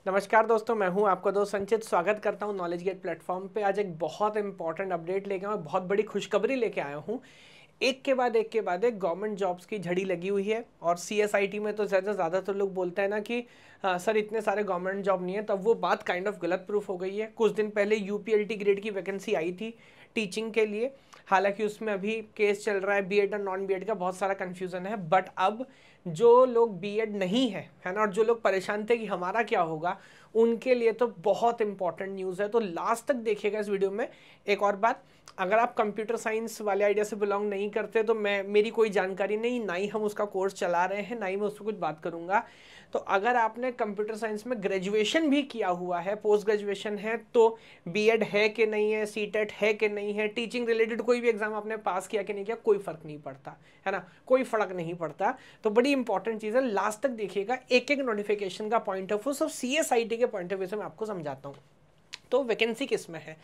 नमस्कार दोस्तों, मैं हूं आपका दोस्त संचित। स्वागत करता हूं नॉलेज गेट प्लेटफॉर्म पे। आज एक बहुत इंपॉर्टेंट अपडेट लेके आया हूं, बहुत बड़ी खुशखबरी लेके आया हूं। एक के बाद एक गवर्नमेंट जॉब्स की झड़ी लगी हुई है। और सीएसआईटी में तो ज़्यादातर लोग बोलते हैं ना कि सर इतने सारे गवर्नमेंट जॉब नहीं है, तब वो बात काइंड ऑफ गलत प्रूफ हो गई है। कुछ दिन पहले यूपीएलटी ग्रेड की वैकेंसी आई थी टीचिंग के लिए। हालांकि उसमें अभी केस चल रहा है बीएड और नॉन बीएड का, बहुत सारा कन्फ्यूज़न है। बट अब जो लोग बीएड नहीं है ना, और जो लोग परेशान थे कि हमारा क्या होगा, उनके लिए तो बहुत इंपॉर्टेंट न्यूज़ है। तो लास्ट तक देखिएगा इस वीडियो में। एक और बात, अगर आप कंप्यूटर साइंस वाले आइडिया से बिलोंग नहीं करते तो मेरी कोई जानकारी नहीं, ना ही हम उसका कोर्स चला रहे हैं, ना ही मैं उस पर कुछ बात करूंगा। तो अगर आपने कंप्यूटर साइंस में ग्रेजुएशन भी किया हुआ है, पोस्ट ग्रेजुएशन है, तो बीएड है कि नहीं है, सीटेट है कि नहीं है, टीचिंग रिलेटेड कोई भी एग्जाम आपने पास किया कि नहीं किया, कोई फर्क नहीं पड़ता है ना, कोई फर्क नहीं पड़ता। तो बड़ी इंपॉर्टेंट चीज़ है, लास्ट तक देखिएगा। एक एक नोटिफिकेशन का पॉइंट ऑफ व्यू, सब सीएसआईटी के पॉइंट ऑफ व्यू से मैं आपको समझाता हूँ। तो वैकेंसी किस में है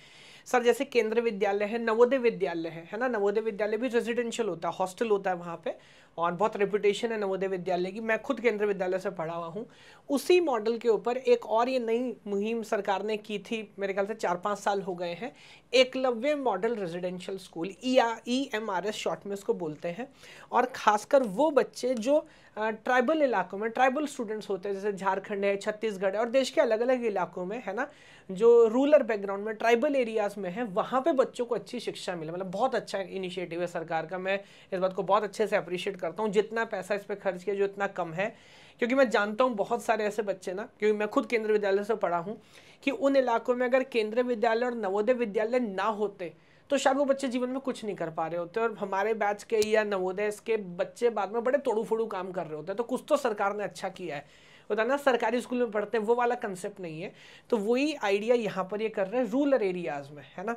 सर? जैसे केंद्र विद्यालय है, नवोदय विद्यालय है ना। नवोदय विद्यालय भी रेजिडेंशियल होता है, हॉस्टल होता है वहाँ पे, और बहुत रेपुटेशन है नवोदय विद्यालय की। मैं खुद केंद्र विद्यालय से पढ़ा हुआ हूँ। उसी मॉडल के ऊपर एक और ये नई मुहिम सरकार ने की थी, मेरे ख्याल से 4-5 साल हो गए हैं। Eklavya model residential school, EMRS short में इसको बोलते हैं। और खासकर वो बच्चे जो ट्राइबल इलाकों में, ट्राइबल स्टूडेंट्स होते हैं, जैसे झारखंड है, छत्तीसगढ़ है, और देश के अलग अलग इलाकों में है ना, जो रूरल बैकग्राउंड में, ट्राइबल एरियाज में है, वहाँ पे बच्चों को अच्छी शिक्षा मिले। मतलब बहुत अच्छा इनिशिएटिव है सरकार का। मैं इस बात को बहुत अच्छे से अप्रिशिएट करता हूँ। जितना पैसा इस पर खर्च किया, जो इतना कम है, क्योंकि मैं जानता हूँ बहुत सारे ऐसे बच्चे ना, क्योंकि मैं खुद केंद्रीय विद्यालय से पढ़ा हूँ, कि उन इलाकों में अगर केंद्रीय विद्यालय और नवोदय विद्यालय ना होते तो शायद वो बच्चे जीवन में कुछ नहीं कर पा रहे होते। और हमारे बैच के या नवोदय के बच्चे बाद में बड़े तोड़ू फोड़ू काम कर रहे होते हैं। तो कुछ तो सरकार ने अच्छा किया है। होता है ना, सरकारी स्कूल में पढ़ते हैं, वो वाला कंसेप्ट नहीं है। तो वही आइडिया यहाँ पर ये कर रहे हैं रूरल एरियाज में, है ना।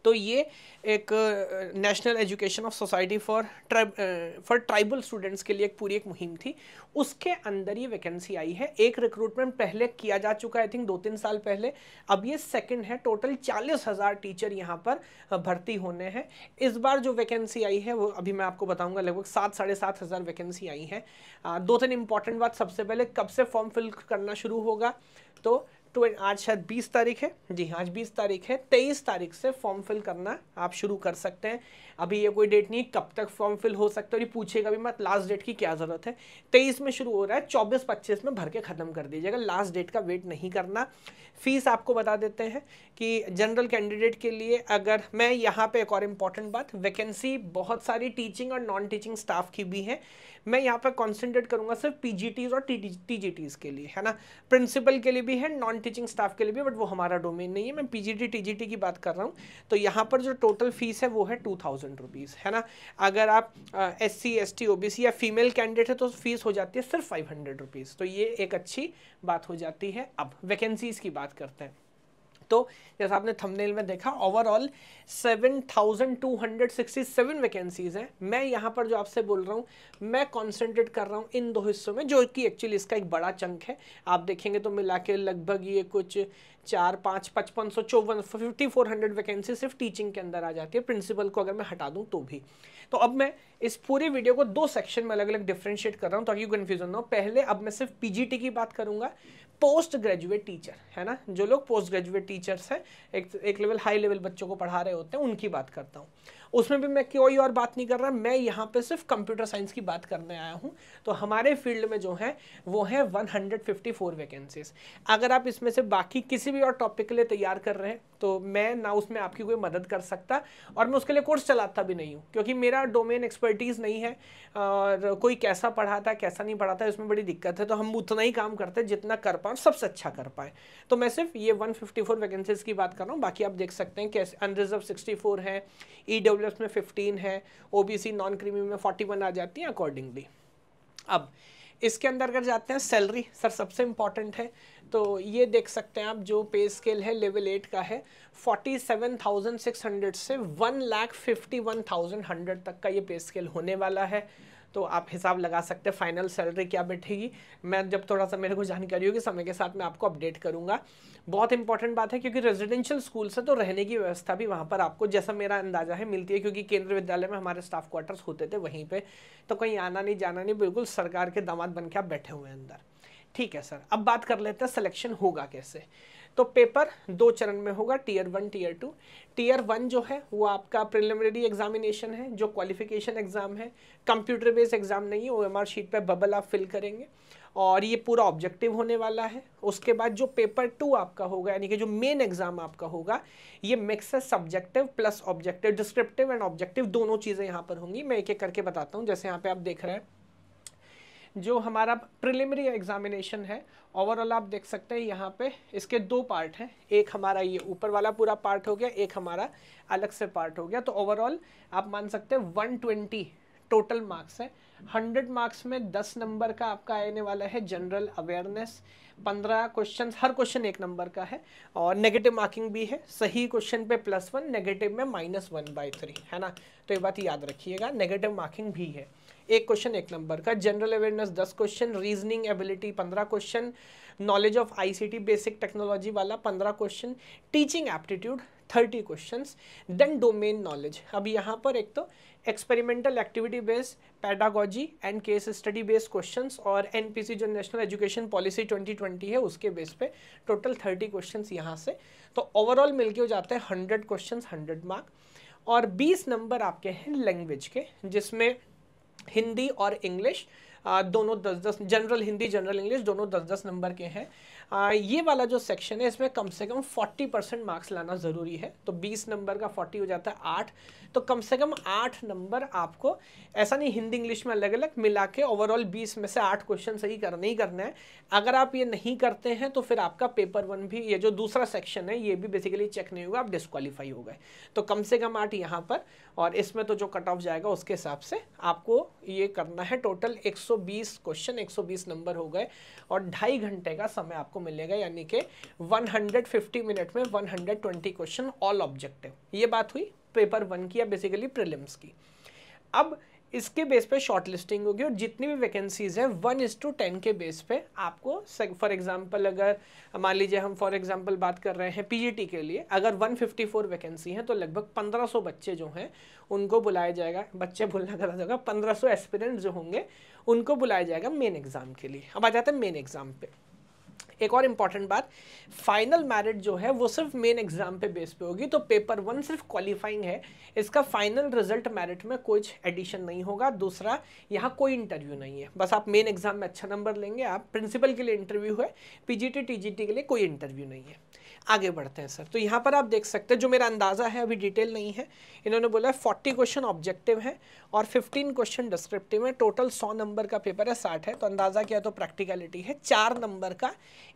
तो ये एक national education of society for tribal students के लिए एक मुहिम थी। उसके अंदर ये वैकेंसी आई है। एक रिक्रूटमेंट पहले किया जा चुका है, आई थिंक 2-3 साल पहले। अब ये सेकंड है। टोटल 40,000 टीचर यहाँ पर भर्ती होने हैं। इस बार जो वैकेंसी आई है वो अभी मैं आपको बताऊंगा। लगभग 7-7,500 वैकेंसी आई है। 2-3 इंपॉर्टेंट बात। सबसे पहले कब से फॉर्म फिल करना शुरू होगा, तो आज शायद 20 तारीख है। जी हाँ, आज 20 तारीख है। 23 तारीख से फॉर्म फिल करना आप शुरू कर सकते हैं। अभी ये कोई डेट नहीं कब तक फॉर्म फिल हो सकता है, और ये पूछेगा भी मत लास्ट डेट की क्या ज़रूरत है। 23 में शुरू हो रहा है, 24-25 में भर के ख़त्म कर दीजिएगा। लास्ट डेट का वेट नहीं करना। फीस आपको बता देते हैं कि जनरल कैंडिडेट के लिए, अगर मैं यहाँ पे एक और इम्पॉर्टेंट बात, वैकेंसी बहुत सारी टीचिंग और नॉन टीचिंग स्टाफ की भी है। मैं यहाँ पर कॉन्सेंट्रेट करूँगा सिर्फ पीजीटीज और टीजीटीज के लिए, है ना। प्रिंसिपल के लिए भी है, नॉन टीचिंग स्टाफ के लिए भी, बट वो हमारा डोमेन नहीं है। मैं पीजीटी टीजीटी की बात कर रहा हूँ। तो यहाँ पर जो टोटल फीस है वो है 2,000 रुपीज़, है ना। अगर आप SC ST OBC या फीमेल कैंडिडेट है तो फीस हो जाती है सिर्फ 500 रुपीज़। तो ये एक अच्छी बात हो जाती है। अब वैकेंसीज की बात करते हैं। तो जैसा आपने थंबनेल में देखा, ओवरऑल 7,267 वैकेंसीज हैं। मैं यहाँ पर जो आपसे बोल रहा हूँ, मैं कॉन्सेंट्रेट कर रहा हूँ इन 2 हिस्सों में, जो कि एक्चुअली इसका एक बड़ा चंक है। आप देखेंगे तो मिला के लगभग ये कुछ 4-5 5554 5,400 वैकेंसी सिर्फ टीचिंग के अंदर आ जाती है, प्रिंसिपल को अगर मैं हटा दूँ तो भी। तो अब मैं इस पूरे वीडियो को 2 सेक्शन में अलग अलग डिफ्रेंशिएट कर रहा हूँ ताकि कन्फ्यूजन ना हो। पहले अब मैं सिर्फ पीजीटी की बात करूंगा, पोस्ट ग्रेजुएट टीचर, है ना, जो लोग पोस्ट ग्रेजुएट टीचर्स हैं, एक लेवल हाई लेवल बच्चों को पढ़ा रहे होते हैं, उनकी बात करता हूँ। उसमें भी मैं कोई और बात नहीं कर रहा, मैं यहाँ पे सिर्फ कंप्यूटर साइंस की बात करने आया हूँ। तो हमारे फील्ड में जो है वो है 154 वैकेंसीज। अगर आप इसमें से बाकी किसी भी और टॉपिक के लिए तैयार कर रहे हैं तो मैं ना उसमें आपकी कोई मदद कर सकता, और मैं उसके लिए कोर्स चलाता भी नहीं हूँ, क्योंकि मेरा डोमेन एक्सपर्टीज़ नहीं है। और कोई कैसा पढ़ाता है कैसा नहीं पढ़ाता है उसमें बड़ी दिक्कत है। तो हम उतना ही काम करते हैं जितना कर पाएँ, सबसे अच्छा कर पाएँ। तो मैं सिर्फ ये 154 वैकेंसीज की बात कर रहा हूँ। बाकी आप देख सकते हैं कैसे अनरिजर्व 64 है, EWS में 15 है, OBC नॉन क्रीमी में 41 आ जाती है अकॉर्डिंगली। अब इसके अंदर अगर जाते हैं, सैलरी सर सबसे इंपॉर्टेंट है। तो ये देख सकते हैं आप, जो पे स्केल है लेवल 8 का है, 47,600 से 1,51,100 तक का ये पे स्केल होने वाला है। तो आप हिसाब लगा सकते हैं फाइनल सैलरी क्या बैठेगी। मैं जब थोड़ा सा मेरे को जानकारी होगी समय के साथ मैं आपको अपडेट करूंगा। बहुत इंपॉर्टेंट बात है, क्योंकि रेजिडेंशियल स्कूल से तो रहने की व्यवस्था भी वहाँ पर आपको, जैसा मेरा अंदाजा है, मिलती है, क्योंकि केंद्रीय विद्यालय में हमारे स्टाफ क्वार्टर्स होते थे वहीं पे। तो कहीं आना नहीं जाना नहीं, बिल्कुल सरकार के दामाद बन के आप बैठे हुए हैं अंदर। ठीक है सर, अब बात कर लेते हैं सिलेक्शन होगा कैसे। तो पेपर 2 चरण में होगा, टीयर 1 टीयर 2। टीयर 1 जो है वो आपका प्रिलिमिनरी एग्जामिनेशन है, जो क्वालिफिकेशन एग्जाम है, कंप्यूटर बेस्ड एग्जाम नहीं है, ओएमआर शीट पे बबल आप फिल करेंगे और ये पूरा ऑब्जेक्टिव होने वाला है। उसके बाद जो पेपर 2 आपका होगा, यानी कि जो मेन एग्जाम आपका होगा, ये मिक्स है subjective plus objective, descriptive and objective दोनों चीज़ें यहाँ पर होंगी। मैं एक एक करके बताता हूँ। जैसे यहाँ पे आप देख रहे हैं जो हमारा प्रिलिमिनरी एग्जामिनेशन है, ओवरऑल आप देख सकते हैं यहाँ पे इसके 2 पार्ट हैं। एक हमारा ये ऊपर वाला पूरा पार्ट हो गया, एक हमारा अलग से पार्ट हो गया। तो ओवरऑल आप मान सकते हैं 120 टोटल मार्क्स है। 100 मार्क्स में 10 नंबर का आपका आने वाला है जनरल अवेयरनेस। 15 क्वेश्चन, हर क्वेश्चन 1 नंबर का है और नेगेटिव मार्किंग भी है। सही क्वेश्चन पे +1, नेगेटिव में -1/3 है ना। तो ये बात याद रखिएगा, नेगेटिव मार्किंग भी है। एक क्वेश्चन 1 नंबर का, general awareness 10 question, reasoning ability 15 question, knowledge of ICT basic technology वाला 15 question, teaching aptitude 30 questions, then domain knowledge. अब यहाँ पर एक तो experimental activity based, pedagogy and case study based questions और एनपीसी जो नेशनल एजुकेशन पॉलिसी 2020 है उसके बेस पे टोटल 30 क्वेश्चंस यहाँ से। तो ओवरऑल मिलके हो जाते हैं 100 क्वेश्चंस 100 मार्क। और 20 नंबर आपके हैं लैंग्वेज के, जिसमें हिंदी और इंग्लिश दोनों 10-10, जनरल हिंदी जनरल इंग्लिश दोनों 10-10 नंबर के हैं। ये वाला जो सेक्शन है इसमें कम से कम 40% मार्क्स लाना ज़रूरी है। तो 20 नंबर का 40 हो जाता है 8, तो कम से कम 8 नंबर आपको, ऐसा नहीं हिंदी इंग्लिश में अलग अलग मिला के ओवरऑल 20 में से 8 क्वेश्चन सही करने ही करना है। अगर आप ये नहीं करते हैं तो फिर आपका पेपर 1 भी, ये जो दूसरा सेक्शन है ये भी बेसिकली चेक नहीं होगा, आप डिस्क्वालीफाई हो गए। तो कम से कम 8 यहाँ पर, और इसमें तो जो कट ऑफ जाएगा उसके हिसाब से आपको ये करना है। टोटल 120 क्वेश्चन, 120 नंबर हो गए और 2.5 घंटे का समय आपको मिलेगा, यानी कि 150 मिनट में 120 क्वेश्चन ऑल ऑब्जेक्टिव। ये बात हुई पेपर 1 की या बेसिकली प्रीलिम्स की। अब इसके बेस पे शॉर्ट लिस्टिंग होगी और जितनी भी वैकेंसीज है 1:10 के बेस पे आपको, फॉर एग्जांपल अगर मान लीजिए हम फॉर एग्जांपल बात कर रहे हैं पीजीटी के लिए, अगर 154 वैकेंसी हैं तो लगभग 1500 बच्चे जो हैं उनको बुलाया जाएगा, बच्चे बोलना गलत होगा, 1500 एस्पिरेंट्स जो होंगे उनको बुलाया जाएगा मेन एग्जाम के लिए। अब आ जाते हैं मेन एग्जाम पे। एक और इम्पॉर्टेंट बात, फाइनल मेरिट जो है वो सिर्फ मेन एग्जाम पे बेस पे होगी। तो पेपर 1 सिर्फ क्वालिफाइंग है, इसका फाइनल रिजल्ट मेरिट में कुछ एडिशन नहीं होगा। दूसरा, यहाँ कोई इंटरव्यू नहीं है, बस आप मेन एग्जाम में अच्छा नंबर लेंगे, आप प्रिंसिपल के लिए इंटरव्यू है, पीजीटी टीजीटी के लिए कोई इंटरव्यू नहीं है। आगे बढ़ते हैं सर। तो यहाँ पर आप देख सकते हैं, जो मेरा अंदाज़ा है अभी डिटेल नहीं है, इन्होंने बोला 40 क्वेश्चन ऑब्जेक्टिव है और 15 क्वेश्चन डिस्क्रिप्टिव है। टोटल 100 नंबर का पेपर है, 60 है, तो अंदाज़ा क्या है, तो प्रैक्टिकलिटी है। 4 नंबर का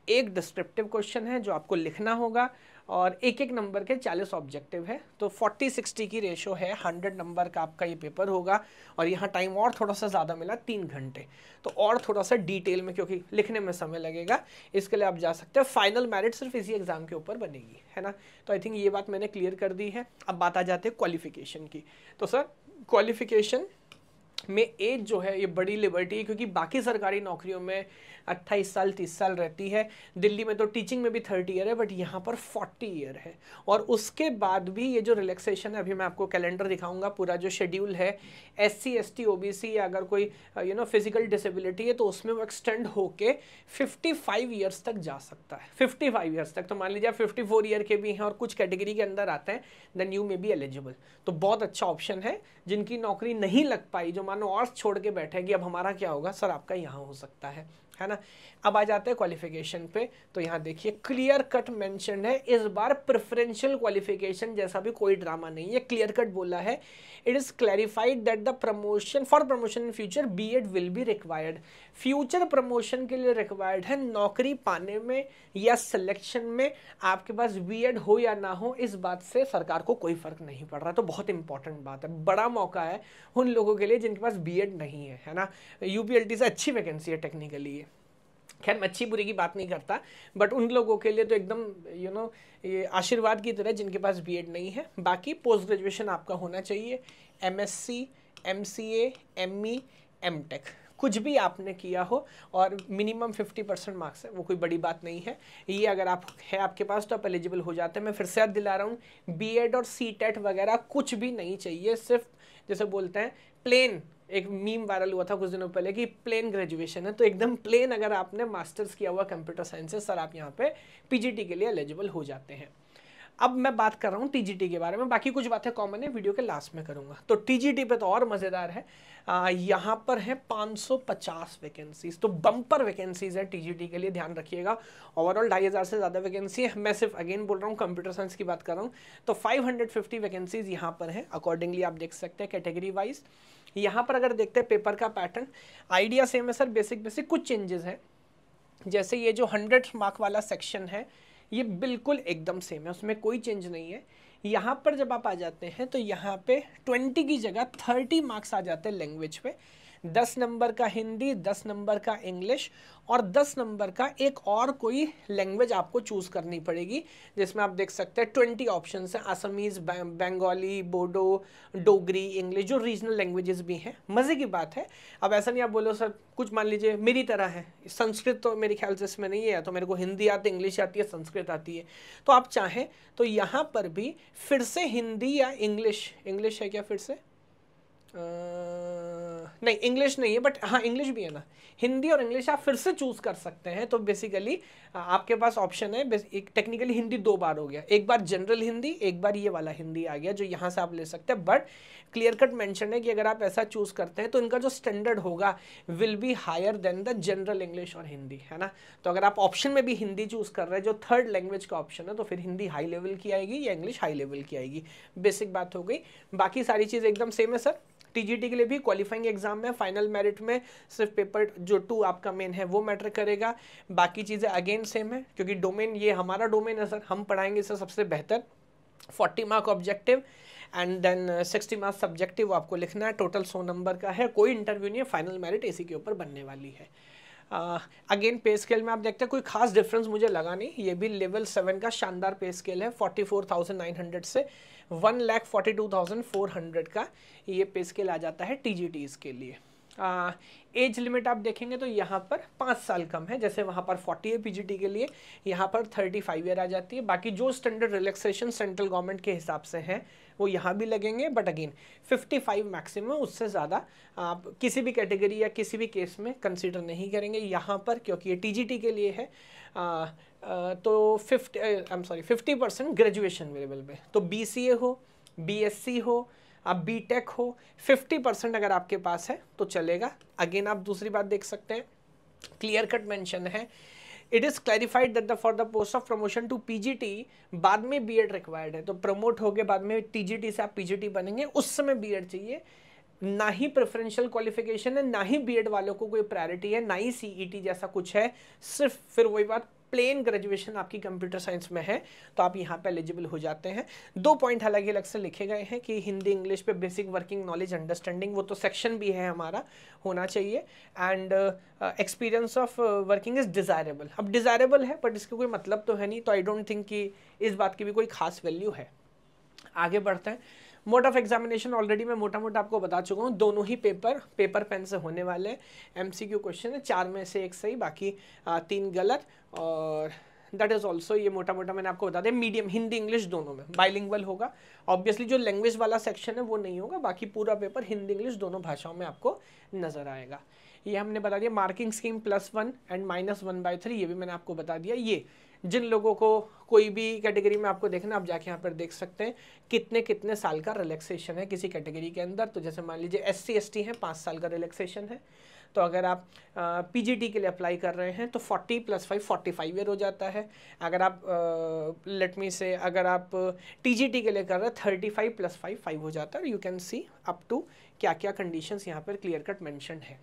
एक डिस्क्रिप्टिव क्वेश्चन है जो आपको लिखना होगा और एक एक नंबर के 40 ऑब्जेक्टिव है। तो 40-60 की रेशो है, 100 नंबर का आपका ये पेपर होगा। और यहाँ टाइम और थोड़ा सा ज़्यादा मिला, 3 घंटे, तो और थोड़ा सा डिटेल में, क्योंकि लिखने में समय लगेगा, इसके लिए आप जा सकते हैं। फाइनल मेरिट सिर्फ इसी एग्जाम के ऊपर बनेगी, है ना। तो आई थिंक ये बात मैंने क्लियर कर दी है। अब बात आ जाती है क्वालिफिकेशन की। तो सर क्वालिफिकेशन में एज जो है ये बड़ी लिबर्टी है, क्योंकि बाकी सरकारी नौकरियों में 28 साल 30 साल रहती है, दिल्ली में तो टीचिंग में भी 30 ईयर है, बट यहाँ पर 40 ईयर है। और उसके बाद भी ये जो रिलैक्सेशन है, अभी मैं आपको कैलेंडर दिखाऊंगा, पूरा जो शेड्यूल है, SC ST OBC या अगर कोई फिजिकल डिसेबिलिटी है तो उसमें वो एक्सटेंड होके 55 ईयर्स तक जा सकता है। 55 ईयर्स तक, तो मान लीजिए आप 54 ईयर के भी हैं और कुछ कैटेगरी के अंदर आते हैं, then you may be eligible. तो बहुत अच्छा ऑप्शन है। जिनकी नौकरी नहीं लग पाई, जो मानो और छोड़ के बैठेगी अब हमारा क्या होगा, सर आपका यहाँ हो सकता है ना। अब आ जाते हैं क्वालिफिकेशन पे। तो यहाँ देखिए क्लियर कट मेंशन है, इस बार प्रेफरेंशियल क्वालिफिकेशन जैसा भी कोई ड्रामा नहीं है, क्लियर कट बोला है। It is clarified that the promotion for promotion in future BEd will be required. Future promotion के लिए रिक्वायर्ड है, नौकरी पाने में या सिलेक्शन में आपके पास बीएड हो या ना हो, इस बात से सरकार को कोई फर्क नहीं पड़ रहा। तो बहुत इंपॉर्टेंट बात है, बड़ा मौका है उन लोगों के लिए जिनके पास बीएड नहीं है ना। यूपीएलटी से अच्छी वैकेंसी है टेक्निकली। खैर मैं अच्छी बुरी की बात नहीं करता, बट उन लोगों के लिए तो एकदम ये आशीर्वाद की तरह जिनके पास बीएड नहीं है। बाकी पोस्ट ग्रेजुएशन आपका होना चाहिए, MSc MCA ME MTech कुछ भी आपने किया हो और मिनिमम 50% मार्क्स है, वो कोई बड़ी बात नहीं है। ये अगर आप है आपके पास तो आप एलिजिबल हो जाते हैं। मैं फिर से याद दिला रहा हूँ, बीएड और CTET वगैरह कुछ भी नहीं चाहिए, सिर्फ जैसे बोलते हैं प्लेन एक मीम वायरल हुआ था कुछ दिनों पहले कि प्लेन ग्रेजुएशन है, तो एकदम प्लेन अगर आपने मास्टर्स किया हुआ कंप्यूटर साइंस से, सर आप यहाँ पे पीजीटी के लिए एलिजिबल हो जाते हैं। अब मैं बात कर रहा हूँ टीजीटी के बारे में, बाकी कुछ बातें कॉमन है, वीडियो के लास्ट में करूँगा। तो टीजीटी पे तो और मज़ेदार है, यहाँ पर है 550 वैकेंसीज, तो बम्पर वैकेंसीज है टीजीटी के लिए, ध्यान रखिएगा। ओवरऑल 2500 से ज़्यादा वैकेंसी है, मैं सिर्फ अगेन बोल रहा हूँ कंप्यूटर साइंस की बात कर रहा हूँ। तो 550 वैकेंसीज यहाँ पर है, अकॉर्डिंगली आप देख सकते हैं कैटेगरी वाइज। यहाँ पर अगर देखते हैं पेपर का पैटर्न, आइडिया सेम है सर, बेसिक कुछ चेंजेस है। जैसे ये जो 100 मार्क वाला सेक्शन है ये बिल्कुल एकदम सेम है, उसमें कोई चेंज नहीं है। यहाँ पर जब आप आ जाते हैं तो यहाँ पे 20 की जगह 30 मार्क्स आ जाते हैं लैंग्वेज पे, 10 नंबर का हिंदी, 10 नंबर का इंग्लिश और 10 नंबर का एक और कोई लैंग्वेज आपको चूज करनी पड़ेगी, जिसमें आप देख सकते हैं 20 ऑप्शंस हैं, असमीज, बंगाली, बोडो, डोगरी, इंग्लिश, जो रीजनल लैंग्वेजेस भी हैं। मज़े की बात है, अब ऐसा नहीं आप बोलो सर कुछ मान लीजिए मेरी तरह है, संस्कृत तो मेरे ख्याल से इसमें नहीं है, तो मेरे को हिंदी आती है, इंग्लिश आती है, संस्कृत आती है, तो आप चाहें तो यहाँ पर भी फिर से हिंदी या इंग्लिश है क्या फिर से, नहीं इंग्लिश नहीं है, बट हाँ इंग्लिश भी है ना, हिंदी और इंग्लिश आप फिर से चूज कर सकते हैं। तो बेसिकली आपके पास ऑप्शन है, टेक्निकली हिंदी 2 बार हो गया, एक बार जनरल हिंदी, एक बार ये वाला हिंदी आ गया जो यहाँ से आप ले सकते हैं। बट क्लियर कट मेंशन है कि अगर आप ऐसा चूज करते हैं तो इनका जो स्टैंडर्ड होगा will be higher than the general English और हिंदी, है ना। तो अगर आप ऑप्शन में भी हिंदी चूज कर रहे हैं, जो थर्ड लैंग्वेज का ऑप्शन है, तो फिर हिंदी हाई लेवल की आएगी या इंग्लिश हाई लेवल की आएगी, बेसिक बात हो गई। बाकी सारी चीज़ एकदम सेम है सर। टीजीटी के लिए भी क्वालिफाइंग एग्जाम में फाइनल मेरिट में सिर्फ पेपर जो 2 आपका मेन है वो मैटर करेगा, बाकी चीज़ें अगेन सेम है, क्योंकि डोमेन ये हमारा डोमेन है सर, हम पढ़ाएंगे इसे सबसे बेहतर। 40 mark objective and then 60 mark subjective आपको लिखना है, टोटल 100 नंबर का है, कोई इंटरव्यू नहीं है, फाइनल मेरिट इसी के ऊपर बनने वाली है। अगेन पे स्केल में आप देखते हैं कोई खास डिफरेंस मुझे लगा नहीं, ये भी लेवल 7 का शानदार पे स्केल है, 44,900 से 1,42,400 का ये पे स्केल आ जाता है टीजीटीज के लिए। एज लिमिट आप देखेंगे तो यहाँ पर 5 साल कम है, जैसे वहाँ पर 40 है पीजीटी के लिए, यहाँ पर 35 ईयर आ जाती है। बाकी जो स्टैंडर्ड रिलैक्सेशन सेंट्रल गवर्नमेंट के हिसाब से हैं वो यहाँ भी लगेंगे, बट अगेन 55 मैक्सिमम, उससे ज़्यादा आप किसी भी कैटेगरी या किसी भी केस में कंसीडर नहीं करेंगे यहाँ पर, क्योंकि ये टीजीटी के लिए है। तो 50% ग्रेजुएशन लेवल पे, तो बीसीए हो, बीएससी हो, आप बीटेक हो, 50% अगर आपके पास है तो चलेगा। अगेन आप दूसरी बात देख सकते हैं, क्लियर कट मेंशन है, it is clarified that for the post of promotion to PGT बाद में बीएड रिक्वायर्ड है, तो प्रमोट हो गए बाद में टीजीटी से आप पीजीटी बनेंगे, उस समय बीएड चाहिए, ना ही प्रेफरेंशियल क्वालिफिकेशन है, ना ही बीएड वालों को कोई प्रायोरिटी है, ना ही सीईटी जैसा कुछ है, सिर्फ फिर वही बात प्लेन ग्रेजुएशन आपकी कंप्यूटर साइंस में है तो आप यहाँ पे एलिजिबल हो जाते हैं। 2 पॉइंट हालांकि अलग से लिखे गए हैं कि हिंदी इंग्लिश पे बेसिक वर्किंग नॉलेज अंडरस्टैंडिंग, वो तो सेक्शन भी है हमारा, होना चाहिए, and experience of working is desirable. अब डिज़ायरेबल है बट इसका कोई मतलब तो है नहीं, तो आई डोंट थिंक कि इस बात की भी कोई खास वैल्यू है। आगे बढ़ते हैं, मोड ऑफ एग्जामिनेशन ऑलरेडी मैं मोटा मोटा आपको बता चुका हूँ, दोनों ही पेपर पेन से होने वाले हैं। एमसीक्यू क्वेश्चन है, 4 में से 1 सही, बाकी 3 गलत, और दैट इज ऑल्सो ये मोटा मोटा मैंने आपको बता दिया, मीडियम हिंदी इंग्लिश दोनों में बाइलिंगुअल होगा। ऑब्वियसली जो लैंग्वेज वाला सेक्शन है वो नहीं होगा, बाकी पूरा पेपर हिंदी इंग्लिश दोनों भाषाओं में आपको नजर आएगा। ये हमने बता दिया। मार्किंग स्कीम +1 एंड -1/3, ये भी मैंने आपको बता दिया। ये जिन लोगों को कोई भी कैटेगरी में आपको देखना, आप जाके यहाँ पर देख सकते हैं कितने साल का रिलैक्सेशन है किसी कैटेगरी के अंदर। तो जैसे मान लीजिए SC ST है, 5 साल का रिलैक्सेशन है, तो अगर आप पीजीटी के लिए अप्लाई कर रहे हैं तो 40 + 5 45 ईयर हो जाता है। अगर आप अगर आप टीजीटी के लिए कर रहे हैं 35 + 5 5 हो जाता है। You can see up to क्या क्या कंडीशंस यहाँ पर क्लियर कट मेंशन है।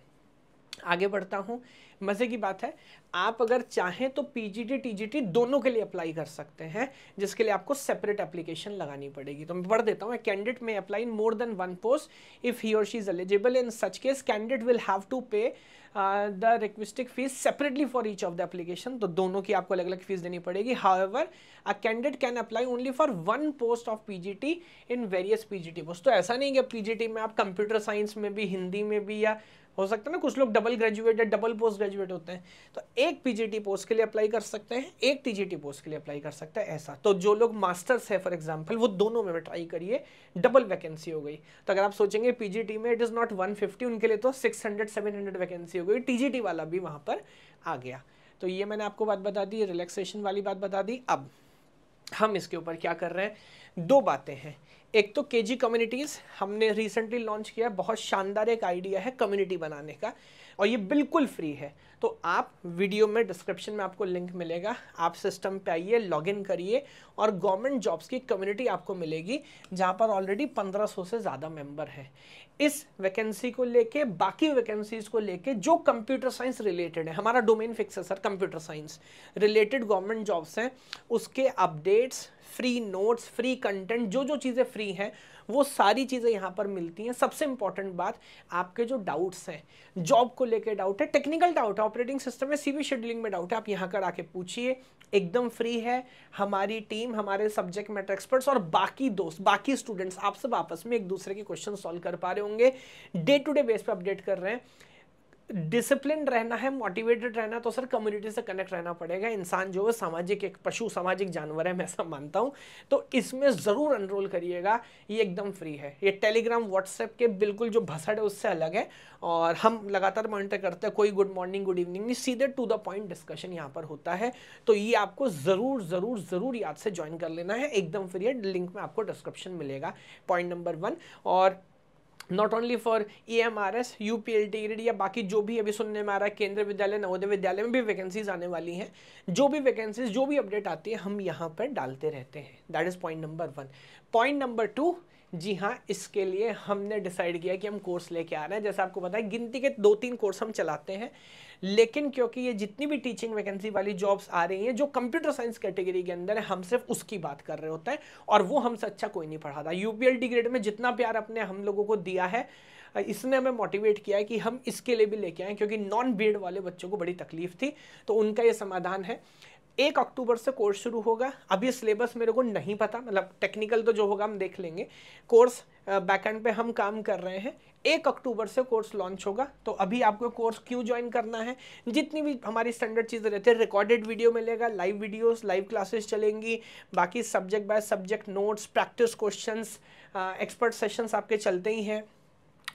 आगे बढ़ता हूँ, मज़े की बात है, आप अगर चाहें तो पीजीटी टीजीटी दोनों के लिए अप्लाई कर सकते हैं, जिसके लिए आपको सेपरेट एप्लीकेशन लगानी पड़ेगी। तो मैं पढ़ देता हूँ, कैंडिडेट में apply in more than 1 post if he or she is eligible. In such case candidate will have to pay the requesting fees separately for each of the application, तो दोनों की आपको अलग अलग फीस देनी पड़ेगी। However a candidate can apply only for 1 post of PGT in various PGT post. तो ऐसा नहीं कि पीजीटी में आप कंप्यूटर साइंस में भी, हिंदी में भी, या हो सकता है ना, कुछ लोग डबल ग्रेजुएट या डबल पोस्ट ग्रेजुएट होते हैं, तो एक पीजीटी पोस्ट के लिए अप्लाई कर सकते हैं, एक टीजीटी पोस्ट के लिए अप्लाई कर सकते हैं ऐसा। तो जो लोग मास्टर्स है फॉर एग्जांपल, वो दोनों में ट्राई करिए, डबल वैकेंसी हो गई। तो अगर आप सोचेंगे पीजीटी में इट इज़ नॉट 150, उनके लिए तो 600-700 वैकेंसी हो गई, टीजीटी वाला भी वहाँ पर आ गया। तो ये मैंने आपको बात बता दी, रिलैक्सेशन वाली बात बता दी। अब हम इसके ऊपर क्या कर रहे हैं, दो बातें हैं। एक तो केजी कम्युनिटीज़ हमने रिसेंटली लॉन्च किया, बहुत शानदार एक आइडिया है कम्युनिटी बनाने का, और ये बिल्कुल फ्री है। तो आप वीडियो में डिस्क्रिप्शन में आपको लिंक मिलेगा, आप सिस्टम पे आइए, लॉगिन करिए, और गवर्नमेंट जॉब्स की कम्युनिटी आपको मिलेगी जहाँ पर ऑलरेडी 1500 से ज़्यादा मेंबर हैं। इस वैकेंसी को लेके, बाकी वैकेंसीज को लेके जो कंप्यूटर साइंस रिलेटेड है, हमारा डोमेन फिक्स है sir, computer science related government jobs हैं, उसके updates, free notes, free content, जो जो चीज़ें फ्री हैं वो सारी चीज़ें यहाँ पर मिलती हैं। सबसे इंपॉर्टेंट बात, आपके जो डाउट्स हैं, जॉब को लेके डाउट है, टेक्निकल डाउट है, ऑपरेटिंग सिस्टम में, सीवी शेड्यूलिंग में डाउट है, आप यहाँ कर आके पूछिए, एकदम फ्री है। हमारी टीम, हमारे सब्जेक्ट मैटर एक्सपर्ट्स और बाकी दोस्त, बाकी स्टूडेंट्स आप सब आपस में एक दूसरे के क्वेश्चन सॉल्व कर पा रहे होंगे, डे टू डे बेस पे अपडेट कर रहे हैं। डिसिप्लिन रहना है, मोटिवेटेड रहना, तो सर कम्युनिटी से कनेक्ट रहना पड़ेगा। इंसान जो है सामाजिक, एक पशु सामाजिक जानवर है, मैं ऐसा मानता हूँ। तो इसमें ज़रूर एनरोल करिएगा, ये एकदम फ्री है। ये टेलीग्राम, व्हाट्सएप के बिल्कुल जो भसड़ है उससे अलग है, और हम लगातार मॉनिटर करते हैं, कोई गुड मॉर्निंग गुड इवनिंग नहीं, सीधे टू द पॉइंट डिस्कशन यहाँ पर होता है। तो ये आपको ज़रूर ज़रूर ज़रूर याद से ज्वाइन कर लेना है, एकदम फ्री है, लिंक में आपको डिस्क्रिप्शन मिलेगा, पॉइंट नंबर 1। और not only for EMRS, UPLT grade या बाकी जो भी अभी सुनने में आ रहा है, केंद्रीय विद्यालय, नवोदय विद्यालय में भी वैकेंसीज आने वाली हैं। जो भी वैकेंसीज, जो भी अपडेट आती है, हम यहाँ पर डालते रहते हैं। That is point number 1। Point number 2, जी हाँ, इसके लिए हमने डिसाइड किया कि हम कोर्स लेके आ रहे हैं। जैसे आपको पता है, गिनती के 2-3 कोर्स हम चलाते हैं, लेकिन क्योंकि ये जितनी भी टीचिंग वैकेंसी वाली जॉब्स आ रही हैं जो कंप्यूटर साइंस कैटेगरी के अंदर है, हम सिर्फ उसकी बात कर रहे होते हैं, और वो हमसे अच्छा कोई नहीं पढ़ाता। UPLT ग्रेड में जितना प्यार अपने हम लोगों को दिया है, इसने हमें मोटिवेट किया है कि हम इसके लिए भी लेके आए, क्योंकि नॉन बीएड वाले बच्चों को बड़ी तकलीफ थी, तो उनका ये समाधान है। 1 अक्टूबर से कोर्स शुरू होगा। अभी सिलेबस मेरे को नहीं पता, मतलब टेक्निकल तो जो होगा हम देख लेंगे। कोर्स बैकएंड पे हम काम कर रहे हैं। 1 अक्टूबर से कोर्स लॉन्च होगा। तो अभी आपको कोर्स क्यों ज्वाइन करना है, जितनी भी हमारी स्टैंडर्ड चीज़ें रहती है, रिकॉर्डेड वीडियो मिलेगा, लाइव वीडियोस, लाइव क्लासेस चलेंगी, बाकी subject by subject notes, practice questions, expert sessions आपके चलते ही हैं।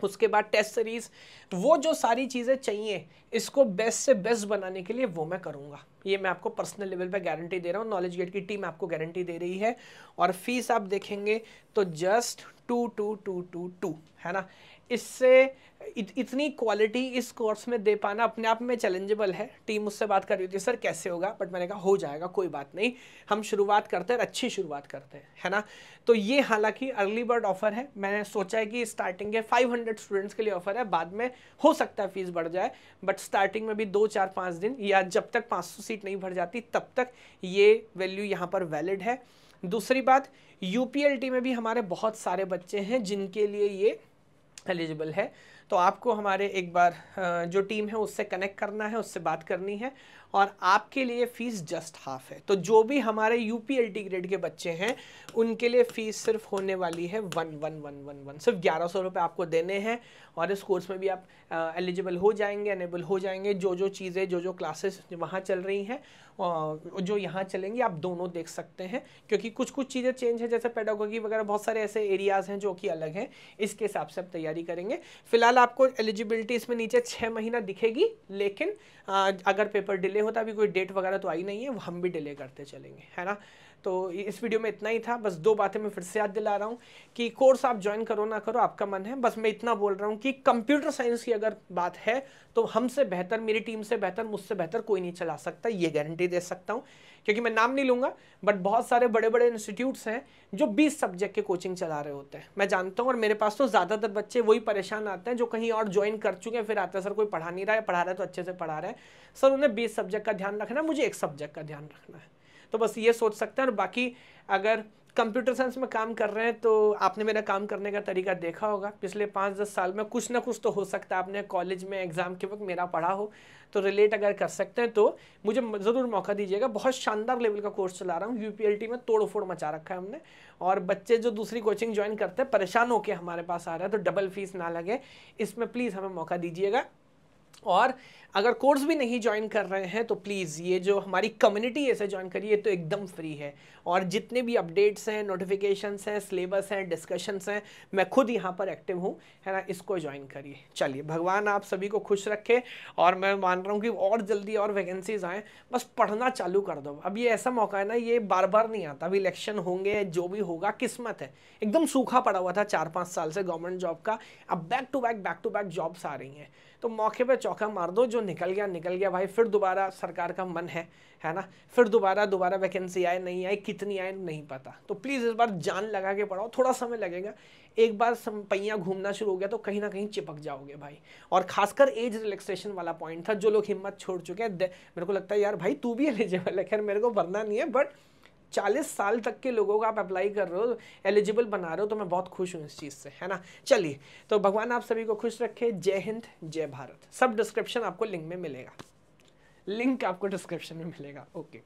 उसके बाद टेस्ट सीरीज, वो जो सारी चीज़ें चाहिए इसको बेस्ट से बेस्ट बनाने के लिए वो मैं करूँगा। ये मैं आपको पर्सनल लेवल पे गारंटी दे रहा हूँ, नॉलेज गेट की टीम आपको गारंटी दे रही है। और फीस आप देखेंगे तो जस्ट 2222 है ना। इससे इतनी क्वालिटी इस कोर्स में दे पाना अपने आप में चैलेंजेबल है। टीम मुझसे बात कर रही थी, सर कैसे होगा, बट मैंने कहा हो जाएगा, कोई बात नहीं, हम शुरुआत करते हैं, अच्छी शुरुआत करते हैं, है ना। तो ये हालांकि अर्ली बर्ड ऑफर है, मैंने सोचा है कि स्टार्टिंग के 500 स्टूडेंट्स के लिए ऑफर है, बाद में हो सकता है फीस बढ़ जाए, बट स्टार्टिंग में भी 2-4-5 दिन या जब तक 500 सीट नहीं भर जाती तब तक ये वैल्यू यहाँ पर वैलिड है। दूसरी बात, UPLT में भी हमारे बहुत सारे बच्चे हैं जिनके लिए ये एलिजिबल है। तो आपको हमारे एक बार जो टीम है उससे कनेक्ट करना है, उससे बात करनी है, और आपके लिए फ़ीस जस्ट हाफ है। तो जो भी हमारे UPLT ग्रेड के बच्चे हैं उनके लिए फ़ीस सिर्फ होने वाली है 1111, सिर्फ 1100 रुपये आपको देने हैं, और इस कोर्स में भी आप एलिजिबल हो जाएंगे, एनेबल हो जाएंगे। जो जो चीज़ें, जो जो क्लासेस वहाँ चल रही हैं जो यहाँ चलेंगी, आप दोनों देख सकते हैं, क्योंकि कुछ कुछ चीज़ें चेंज है, जैसे पेडागोगी वगैरह, बहुत सारे ऐसे एरियाज़ हैं जो कि अलग हैं। इसके हिसाब से आप तैयारी करेंगे। फिलहाल आपको एलिजिबिलिटी इसमें नीचे 6 महीना दिखेगी, लेकिन अगर पेपर डिले होता, अभी कोई डेट वगैरह तो आई नहीं है, वो हम भी डिले करते चलेंगे, है ना। तो इस वीडियो में इतना ही था। बस 2 बातें मैं फिर से याद दिला रहा हूँ कि कोर्स आप ज्वाइन करो ना करो आपका मन है, बस मैं इतना बोल रहा हूँ कि कंप्यूटर साइंस की अगर बात है तो हमसे बेहतर, मेरी टीम से बेहतर, मुझसे बेहतर कोई नहीं चला सकता, ये गारंटी दे सकता हूँ। क्योंकि मैं नाम नहीं लूँगा, बट बहुत सारे बड़े बड़े इंस्टीट्यूट्स हैं जो 20 सब्जेक्ट के कोचिंग चला रहे होते हैं, मैं जानता हूँ। और मेरे पास तो ज़्यादातर बच्चे वही परेशान आते हैं जो कहीं और ज्वाइन कर चुके हैं, फिर आते हैं सर कोई पढ़ा नहीं रहा है, पढ़ा रहा है तो अच्छे से पढ़ा रहा है, सर उन्हें 20 सब्जेक्ट का ध्यान रखना है, मुझे एक सब्जेक्ट का ध्यान रखना है। तो बस ये सोच सकते हैं। और बाकी अगर कंप्यूटर साइंस में काम कर रहे हैं तो आपने मेरा काम करने का तरीका देखा होगा। पिछले 5-10 साल में कुछ ना कुछ तो हो सकता है आपने कॉलेज में एग्जाम के वक्त मेरा पढ़ा हो, तो रिलेट अगर कर सकते हैं तो मुझे ज़रूर मौका दीजिएगा। बहुत शानदार लेवल का कोर्स चला रहा हूँ, यूपीएलटी में तोड़ फोड़ मचा रखा है हमने, और बच्चे जो दूसरी कोचिंग ज्वाइन करते हैं परेशान होकर हमारे पास आ रहा है, तो डबल फीस ना लगे, इसमें प्लीज़ हमें मौका दीजिएगा। और अगर कोर्स भी नहीं ज्वाइन कर रहे हैं तो प्लीज़ ये जो हमारी कम्युनिटी ऐसे ज्वाइन करिए, तो एकदम फ्री है, और जितने भी अपडेट्स हैं, नोटिफिकेशंस हैं, सिलेबस हैं, डिस्कशंस हैं, मैं खुद यहाँ पर एक्टिव हूँ, है ना, इसको ज्वाइन करिए। चलिए, भगवान आप सभी को खुश रखे, और मैं मान रहा हूँ कि और जल्दी और वैकेंसीज आएँ, बस पढ़ना चालू कर दो। अब ये ऐसा मौका है ना, ये बार बार नहीं आता, अभी इलेक्शन होंगे, जो भी होगा किस्मत है। एकदम सूखा पड़ा हुआ था 4-5 साल से गवर्नमेंट जॉब का, अब बैक टू बैक जॉब्स आ रही हैं, तो मौके पे चौका मार दो, जो निकल गया भाई, फिर दोबारा सरकार का मन है ना, फिर दोबारा वैकेंसी आए नहीं आए, कितनी आए नहीं पता, तो प्लीज़ इस बार जान लगा के पढ़ाओ। थोड़ा समय लगेगा, एक बार पहिया घूमना शुरू हो गया तो कहीं ना कहीं चिपक जाओगे भाई। और खासकर एज रिलैक्सेशन वाला पॉइंट था, जो लोग हिम्मत छोड़ चुके हैं, मेरे को लगता है यार भाई तू भी एलिजिबल है, खैर मेरे को भरना नहीं है, बट 40 साल तक के लोगों को आप अप्लाई कर रहे हो, एलिजिबल बना रहे हो, तो मैं बहुत खुश हूँ इस चीज़ से, है ना। चलिए, तो भगवान आप सभी को खुश रखे। जय हिंद, जय भारत। सब डिस्क्रिप्शन आपको लिंक में मिलेगा, लिंक आपको डिस्क्रिप्शन में मिलेगा। ओके।